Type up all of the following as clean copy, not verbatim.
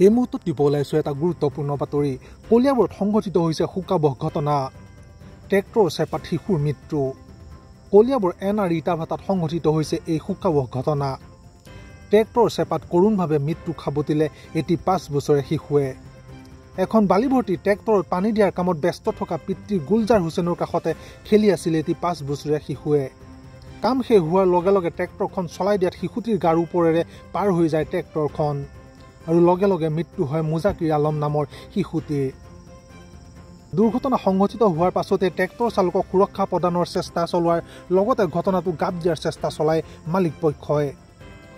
এই মুহূৰ্তত দিব ওলাইছোঁ এটা গুৰুত্বপূৰ্ণ বাতৰি। কলিয়াবৰত সংঘটিত হৈছে শোকাবহ ঘটনা। ট্ৰেক্টৰ চেপাত শিশুৰ মৃত্যু। কলিয়াবৰ NR ইটাভাটাত সংঘটিত হৈছে এই শোকাবহ ঘটনা। ট্ৰেক্টৰ চেপাত কৰোণভাৱে মৃত্যু খাবতিলে এটি 5 বছৰীয়া শিশুৱে। এখন বালিভৰ্তি ট্ৰেক্টৰত পানী দিয়াৰ কামত ব্যস্ত থকা পিতৃ গুলজাৰ হুছেইনৰ কাষতে খেলি আছিল এটি 5 বছৰীয়া শিশুৱে। কাম শেষ হোৱাৰ লগে লগে ট্ৰেক্টৰখন চলাই দিয়াত শিশুটিৰ গাৰ ওপৰেৰে পাৰ হৈ যায় ট্ৰেক্টৰখন আৰু লগে লগে মৃত্যু হয় মুজাকিৰ আলম নামৰ শিশুটিৰ। দুৰ্ঘটনা সংঘটিত হোৱাৰ পাছতে ট্ৰেক্টৰ চালকক সুৰক্ষা প্ৰদানৰ চেষ্টা চলোৱাৰ লগতে ঘটনাটো গাপ দিয়াৰ চেষ্টা চলায় মালিক পক্ষই।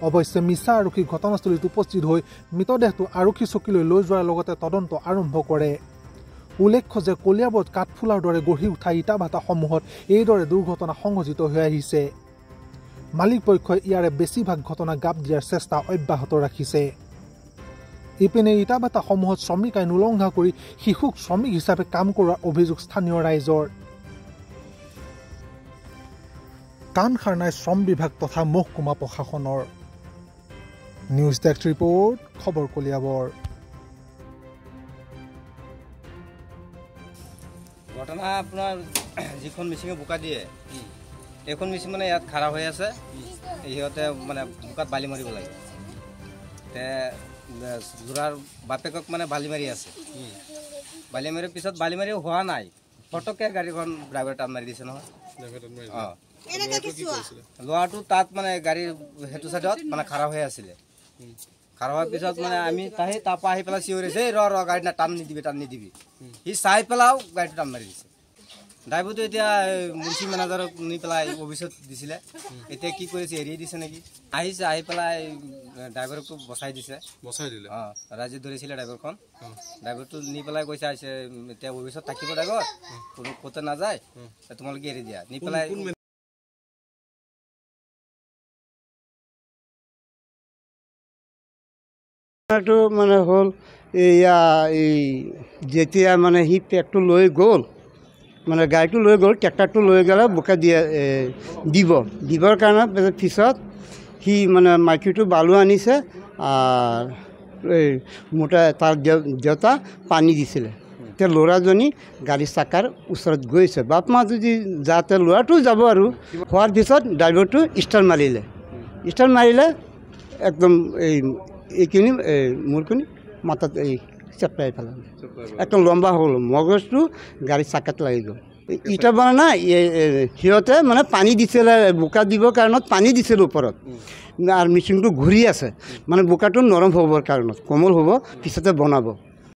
অৱশ্যে মিছা আৰক্ষী ঘটনাস্থলীত উপস্থিত হৈ মৃতদেহটো আৰক্ষী চকীলৈ লৈ যোৱাৰ লগতে তদন্ত আৰম্ভ কৰে। উল্লেখ্য যে কলিয়াবৰত কাঠফুলাৰ দৰে গঢ়ি উঠা ইটাভাটাসমূহত এইদৰে দুৰ্ঘটনা সংঘটিত হৈ আহিছে। মালিক পক্ষই ইয়াৰে বেছিভাগ ঘটনা গাপ দিয়াৰ চেষ্টা অব্যাহত ৰাখিছে। ইপিনে ইটাভাটাসমূহত শ্ৰমিক আইন উলংঘা কৰি শিশুক শ্ৰমিক হিচাপে কাম কৰোৱাৰ অভিযোগ স্থানীয় ৰাইজৰ। কাণ সাৰ নাই শ্ৰম বিভাগ তথা মহকুমা প্ৰশাসনৰ। নিউজ ডেস্ক ৰিপৰ্ট, খবৰ কলিয়াবৰ। ঘটনা আপোনাৰ যিখন মেচিনে বোকা দিয়ে এইখন মেচিন মানে ইয়াত খাৰা হৈ আছে। সিহঁতে মানে বোকাত বালি মাৰিব লাগে। ল'ৰাৰ বাপেকক মানে বালি মাৰি আছে। বালি মাৰিৰ পিছত বালি মাৰি হোৱা নাই, ফটককৈ গাড়ীখন ড্ৰাইভাৰ টান মাৰি দিছে নহয়। অঁ, ল'ৰাটো তাত মানে গাড়ীৰ সেইটো চাইডত মানে খাৰা হৈ আছিলে। খাৰা হোৱাৰ পিছত মানে আমি তাৰপৰা আহি পেলাই চিঞৰিছে, ৰ গাড়ী টান নিদিবি। সি চাই পেলাও গাড়ীটো টান মাৰি দিছে। ড্ৰাইভাৰটো এতিয়া মুন্সি মেনেজাৰক নি পেলাই অফিচত দিছিলে। এতিয়া কি কৰিছে, এৰি দিছে নেকি। আহিছে, আহি পেলাই ড্ৰাইভাৰকো বচাই দিলে। অঁ, ৰাইজে ধৰিছিলে ড্ৰাইভাৰখন। ড্ৰাইভাৰটো নি পেলাই কৈছে আহিছে এতিয়া অফিচত থাকিব ড্ৰাইভাৰ, কোনো ক'তে নাযায়, তোমালোকে এৰি দিয়া। নি পেলাই মানে হ'ল এয়া এই যেতিয়া মানে সি ট্ৰেক্টৰটো লৈ গ'ল, মানে গাড়ীটো লৈ গ'ল, ট্ৰেক্টৰটো লৈ গ'লে বোকা দিবৰ কাৰণে পিছত সি মানে মাইকীটো বালু আনিছে আৰু এই মোটা তাৰ দেউতা পানী দিছিলে। এতিয়া ল'ৰাজনী গাড়ী চাকাৰ ওচৰত গৈছে, বাপ মা যদি যাতে ল'ৰাটো যাব আৰু হোৱাৰ পিছত ড্ৰাইভাৰটো ষ্টাৰ্ট মাৰিলে একদম এইখিনি মূৰখিনি মাথাত চেপটাই পেলালে। একদম লম্বা হ'ল, মগজটো গাড়ী চাকাত লাগি গ'ল। ইটা মানে না সিহঁতে মানে পানী দিছিলে, বোকা দিবৰ কাৰণত পানী দিছিলে ওপৰত, আৰু মেচিনটো ঘূৰি আছে মানে বোকাটো নৰম হ'বৰ কাৰণত, কোমল হ'ব, পিছতে বনাব।